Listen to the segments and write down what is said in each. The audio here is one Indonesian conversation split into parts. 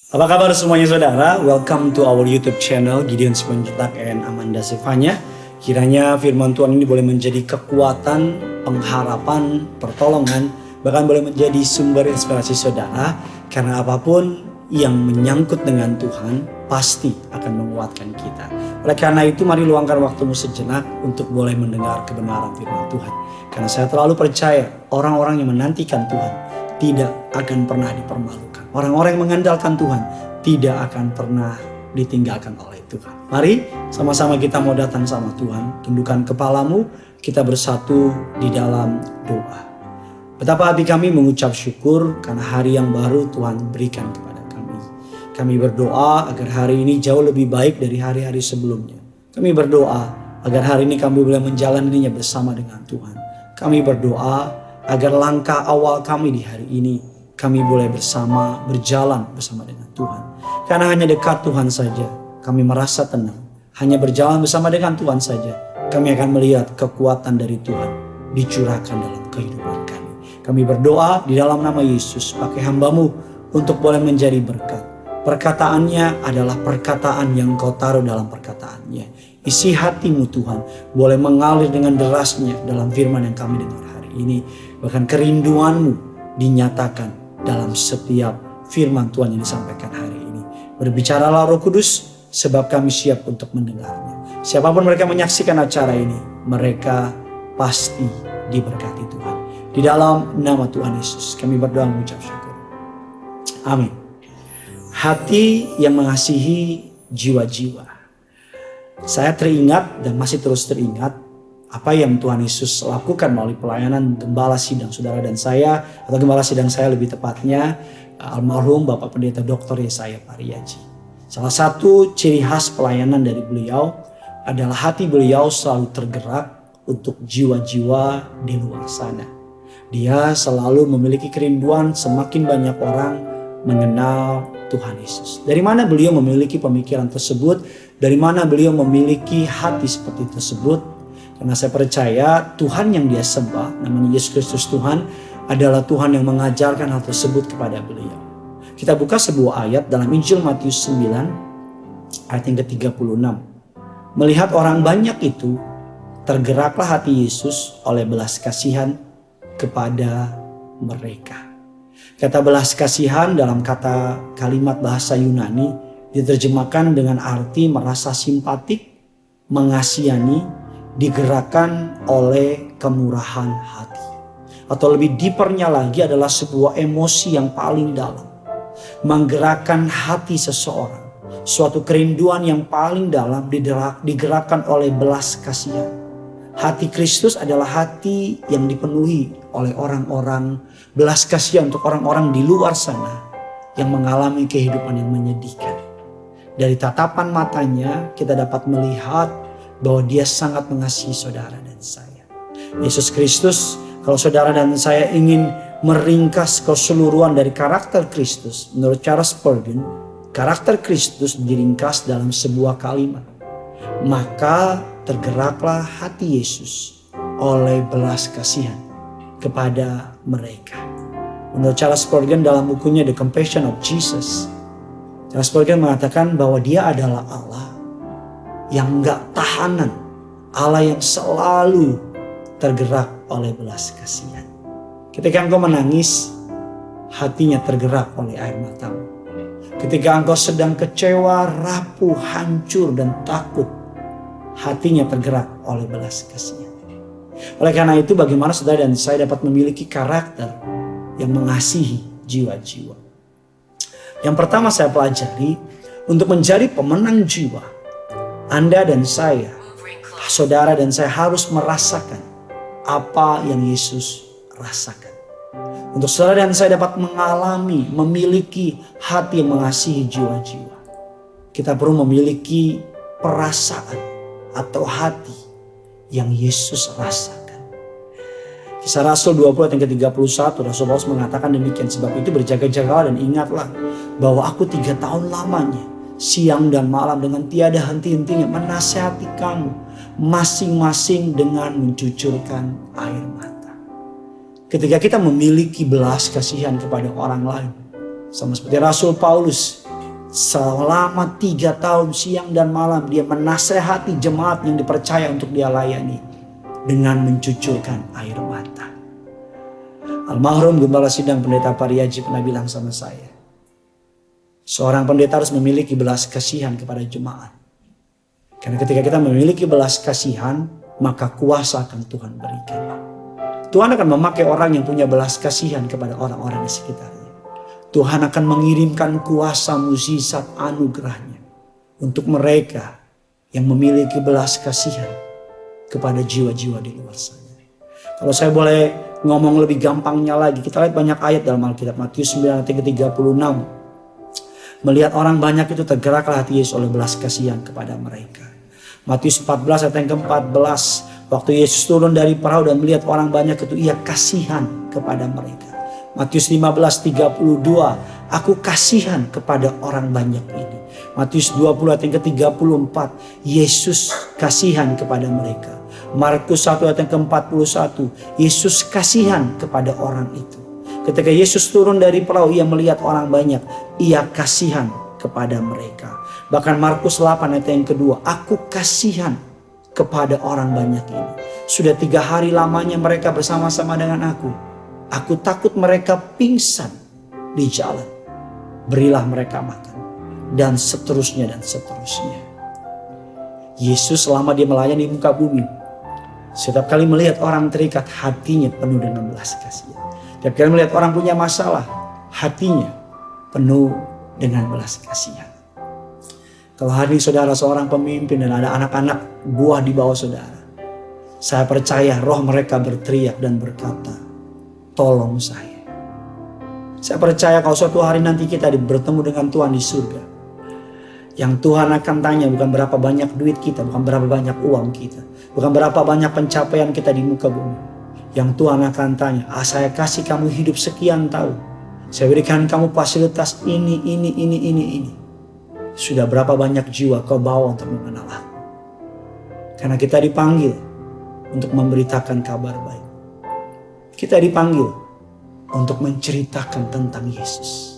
Apa kabar semuanya saudara? Welcome to our YouTube channel Gideon Simanjuntak and Amanda Sefanya. Kiranya firman Tuhan ini boleh menjadi kekuatan, pengharapan, pertolongan, bahkan boleh menjadi sumber inspirasi saudara. Karena apapun yang menyangkut dengan Tuhan pasti akan menguatkan kita. Oleh karena itu mari luangkan waktumu sejenak untuk boleh mendengar kebenaran firman Tuhan. Karena saya terlalu percaya orang-orang yang menantikan Tuhan tidak akan pernah dipermalukan. Orang-orang yang mengandalkan Tuhan tidak akan pernah ditinggalkan oleh Tuhan. Mari sama-sama kita mau datang sama Tuhan. Tundukkan kepalamu, kita bersatu di dalam doa. Betapa hati kami mengucap syukur karena hari yang baru Tuhan berikan kepada kami. Kami berdoa agar hari ini jauh lebih baik dari hari-hari sebelumnya. Kami berdoa agar hari ini kami boleh menjalaninya bersama dengan Tuhan. Kami berdoa agar langkah awal kami di hari ini kami boleh berjalan bersama dengan Tuhan. Karena hanya dekat Tuhan saja kami merasa tenang. Hanya berjalan bersama dengan Tuhan saja kami akan melihat kekuatan dari Tuhan dicurahkan dalam kehidupan kami. Kami berdoa di dalam nama Yesus, pakai hamba-Mu untuk boleh menjadi berkat. Perkataannya adalah perkataan yang Kau taruh dalam perkataannya. Isi hatimu Tuhan boleh mengalir dengan derasnya dalam firman yang kami dengar hari ini. Bahkan kerinduan-Mu dinyatakan dalam setiap firman Tuhan yang disampaikan hari ini. Berbicaralah Roh Kudus, sebab kami siap untuk mendengarnya. Siapapun mereka menyaksikan acara ini, mereka pasti diberkati Tuhan. Di dalam nama Tuhan Yesus kami berdoa mengucap syukur. Amin. Hati yang mengasihi jiwa-jiwa. Saya teringat dan masih terus teringat apa yang Tuhan Yesus lakukan melalui pelayanan gembala sidang saudara dan saya, atau gembala sidang saya lebih tepatnya, almarhum Bapak Pendeta Dr. Yesaya Pariaji. Salah satu ciri khas pelayanan dari beliau adalah hati beliau selalu tergerak untuk jiwa-jiwa di luar sana. Dia selalu memiliki kerinduan semakin banyak orang mengenal Tuhan Yesus. Dari mana beliau memiliki pemikiran tersebut? Dari mana beliau memiliki hati seperti tersebut? Karena saya percaya Tuhan yang dia sembah, namanya Yesus Kristus Tuhan, adalah Tuhan yang mengajarkan hal tersebut kepada beliau. Kita buka sebuah ayat dalam Injil Matius 9 ayat yang ke-36. Melihat orang banyak itu, tergeraklah hati Yesus oleh belas kasihan kepada mereka. Kata belas kasihan dalam kalimat bahasa Yunani diterjemahkan dengan arti merasa simpatik, mengasihani, digerakkan oleh kemurahan hati. Atau lebih deepernya lagi adalah sebuah emosi yang paling dalam. Menggerakkan hati seseorang. Suatu kerinduan yang paling dalam digerakkan oleh belas kasihan. Hati Kristus adalah hati yang dipenuhi oleh orang-orang, belas kasihan untuk orang-orang di luar sana yang mengalami kehidupan yang menyedihkan. Dari tatapan matanya kita dapat melihat bahwa dia sangat mengasihi saudara dan saya. Yesus Kristus, kalau saudara dan saya ingin meringkas keseluruhan dari karakter Kristus, menurut Charles Spurgeon, karakter Kristus diringkas dalam sebuah kalimat. Maka tergeraklah hati Yesus oleh belas kasihan kepada mereka. Menurut Charles Spurgeon dalam bukunya The Compassion of Jesus, Charles Spurgeon mengatakan bahwa dia adalah Allah yang gak tahanan, Allah yang selalu tergerak oleh belas kasihan. Ketika engkau menangis, hatinya tergerak oleh air matamu. Ketika engkau sedang kecewa, rapuh, hancur dan takut, hatinya tergerak oleh belas kasihan. Oleh karena itu bagaimana saudara dan saya dapat memiliki karakter yang mengasihi jiwa-jiwa. Yang pertama saya pelajari, untuk menjadi pemenang jiwa, Anda dan saya, saudara dan saya harus merasakan apa yang Yesus rasakan. Untuk saudara dan saya dapat mengalami, memiliki hati yang mengasihi jiwa-jiwa, kita perlu memiliki perasaan atau hati yang Yesus rasakan. Kisah Rasul 20 ayat yang ke-31, Rasul Paulus mengatakan demikian, sebab itu berjaga-jagalah dan ingatlah bahwa aku 3 tahun lamanya siang dan malam dengan tiada henti-hentinya menasihati kamu, masing-masing dengan mencucurkan air mata. Ketika kita memiliki belas kasihan kepada orang lain, sama seperti Rasul Paulus Selama 3 tahun siang dan malam dia menasehati jemaat yang dipercaya untuk dia layani dengan mencucurkan air mata. Almarhum Gembala Sidang Pendeta Pariaji pernah bilang sama saya, seorang pendeta harus memiliki belas kasihan kepada jemaat. Karena ketika kita memiliki belas kasihan, maka kuasa akan Tuhan berikan. Tuhan akan memakai orang yang punya belas kasihan kepada orang-orang di sekitarnya. Tuhan akan mengirimkan kuasa mukjizat anugerahnya untuk mereka yang memiliki belas kasihan kepada jiwa-jiwa di luar sana. Kalau saya boleh ngomong lebih gampangnya lagi, kita lihat banyak ayat dalam Alkitab. Matius 9 ayat 36. Melihat orang banyak itu tergeraklah hati Yesus oleh belas kasihan kepada mereka. Matius 14 ayat yang ke-14. Waktu Yesus turun dari perahu dan melihat orang banyak itu, ia kasihan kepada mereka. Matius 15:32, aku kasihan kepada orang banyak ini. Matius 20 ayat yang ke-34, Yesus kasihan kepada mereka. Markus 1 ayat yang ke-41, Yesus kasihan kepada orang itu. Ketika Yesus turun dari perahu, ia melihat orang banyak, ia kasihan kepada mereka. Bahkan Markus 8 ayat yang kedua, aku kasihan kepada orang banyak ini. Sudah 3 hari lamanya mereka bersama-sama dengan aku. Aku takut mereka pingsan di jalan. Berilah mereka makan. Dan seterusnya dan seterusnya. Yesus selama dia melayani di muka bumi, setiap kali melihat orang terikat, hatinya penuh dengan belas kasihan. Setiap kali melihat orang punya masalah, hatinya penuh dengan belas kasihan. Kalau hari ini saudara seorang pemimpin dan ada anak-anak buah di bawah saudara, saya percaya roh mereka berteriak dan berkata, tolong saya. Saya percaya kalau suatu hari nanti kita bertemu dengan Tuhan di surga, yang Tuhan akan tanya bukan berapa banyak duit kita, bukan berapa banyak uang kita, bukan berapa banyak pencapaian kita di muka bumi. Yang Tuhan akan tanya, saya kasih kamu hidup sekian tahun, saya berikan kamu fasilitas ini. Sudah berapa banyak jiwa kau bawa untuk mengenal aku? Karena kita dipanggil untuk memberitakan kabar baik. Kita dipanggil untuk menceritakan tentang Yesus.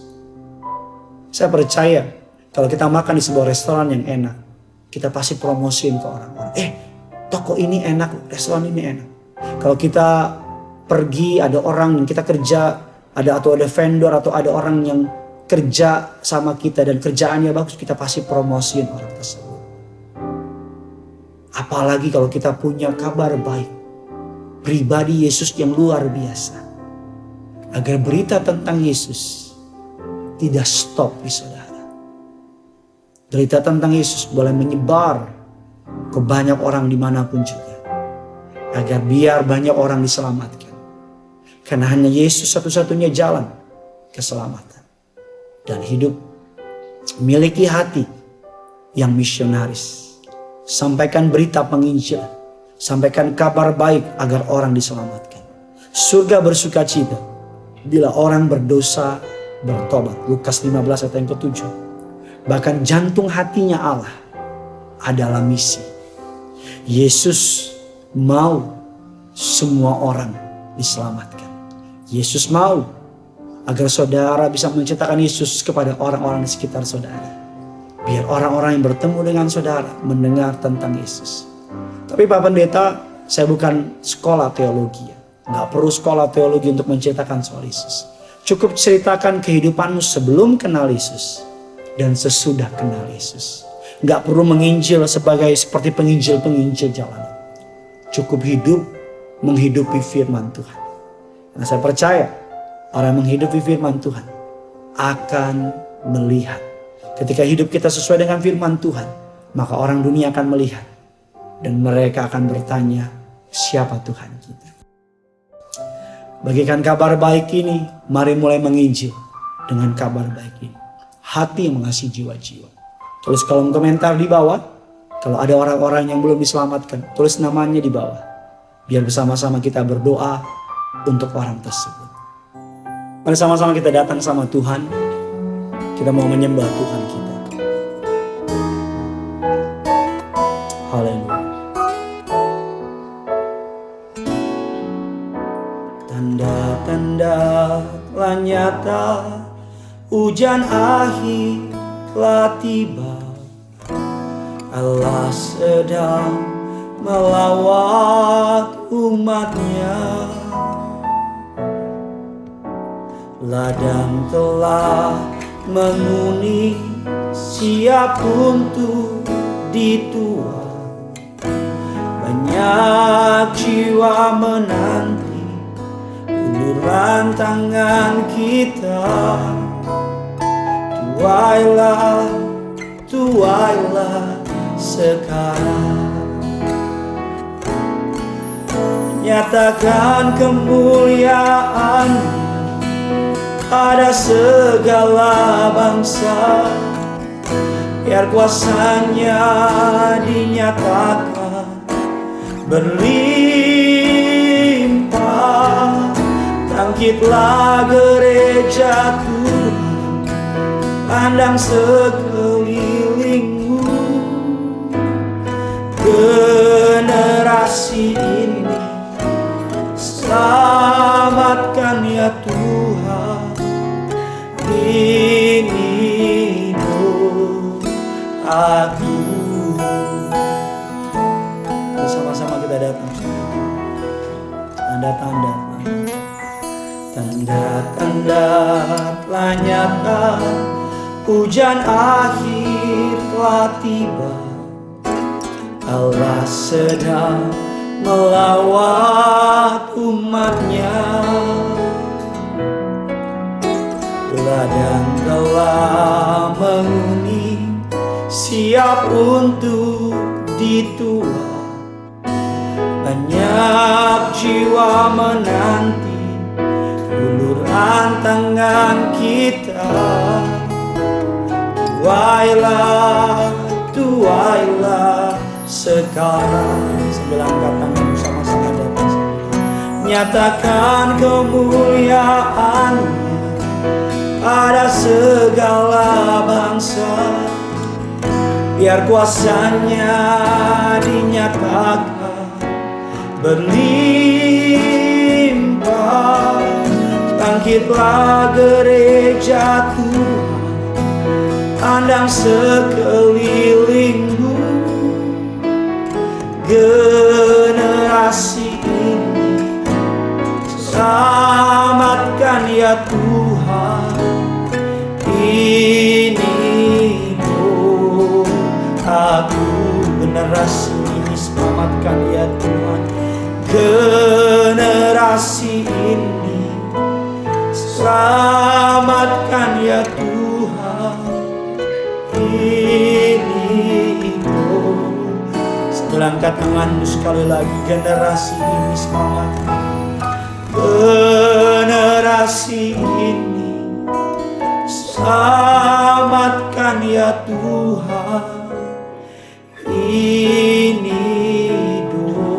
Saya percaya kalau kita makan di sebuah restoran yang enak, kita pasti promosiin ke orang-orang. Toko ini enak, restoran ini enak. Kalau kita pergi, ada orang yang kita kerja, atau ada vendor atau ada orang yang kerja sama kita dan kerjaannya bagus, kita pasti promosiin orang tersebut. Apalagi kalau kita punya kabar baik, pribadi Yesus yang luar biasa, agar berita tentang Yesus tidak stop di saudara. Berita tentang Yesus boleh menyebar ke banyak orang dimanapun juga, agar biar banyak orang diselamatkan. Karena hanya Yesus satu-satunya jalan keselamatan. Dan hidup miliki hati yang misionaris. Sampaikan berita penginjilan. Sampaikan kabar baik agar orang diselamatkan. Surga bersukacita bila orang berdosa bertobat. Lukas 15 ayat yang ke-7. Bahkan jantung hatinya Allah adalah misi. Yesus mau semua orang diselamatkan. Yesus mau agar saudara bisa menceritakan Yesus kepada orang-orang di sekitar saudara. Biar orang-orang yang bertemu dengan saudara mendengar tentang Yesus. Tapi Pak Pendeta, saya bukan sekolah teologi. Nggak perlu sekolah teologi untuk menceritakan soal Yesus. Cukup ceritakan kehidupanmu sebelum kenal Yesus dan sesudah kenal Yesus. Nggak perlu menginjil seperti penginjil-penginjil jalanan. Cukup hidup menghidupi firman Tuhan. Nah, saya percaya orang yang menghidupi firman Tuhan akan melihat. Ketika hidup kita sesuai dengan firman Tuhan, maka orang dunia akan melihat. Dan mereka akan bertanya, siapa Tuhan kita? Bagikan kabar baik ini, mari mulai menginjil dengan kabar baik ini. Hati yang mengasihi jiwa-jiwa. Tulis kolom komentar di bawah. Kalau ada orang-orang yang belum diselamatkan, tulis namanya di bawah. Biar bersama-sama kita berdoa untuk orang tersebut. Mari sama-sama kita datang sama Tuhan. Kita mau menyembah Tuhan kita. Haleluya. Tanda-tanda telah nyata, hujan akhir telah tiba. Allah sedang melawat umatnya. Ladang telah menguning, siap untuk dituai. Banyak jiwa menanti uluran tangan kita. Tuailah, tuailah sekarang. Nyatakan kemuliaan pada segala bangsa. Biar kuasanya dinyatakan berlimpah. Bangkitlah gereja Tuhan, pandang sekelilingmu. Generasi ini selamatkan ya Tuhan. Ini doaku. Bersama-sama kita datang. Tanda-tanda, tanda-tanda telah nyata. Hujan akhir telah tiba. Allah sedang melawat umatnya. Ladang telah menguning, siap untuk dituai. Banyak jiwa menanti uluran tangan kita. Tuailah, tuailah sekarang. Sambil angkat tangan bersama-sama datang. Nyatakan kemuliaan pada segala bangsa. Biar kuasanya dinyatakan berlimpah. Bangkitlah gereja Tuhan, pandang sekelilingmu. Generasi ini selamatkan ya Tuhan. Ini doaku. Generasi ini selamatkan ya Tuhan. Generasi ini selamatkan ya Tuhan. Ini sambil angkat tanganmu sekali lagi. Generasi ini selamatkan. Generasi ini selamatkan ya Tuhan. Ini doaku.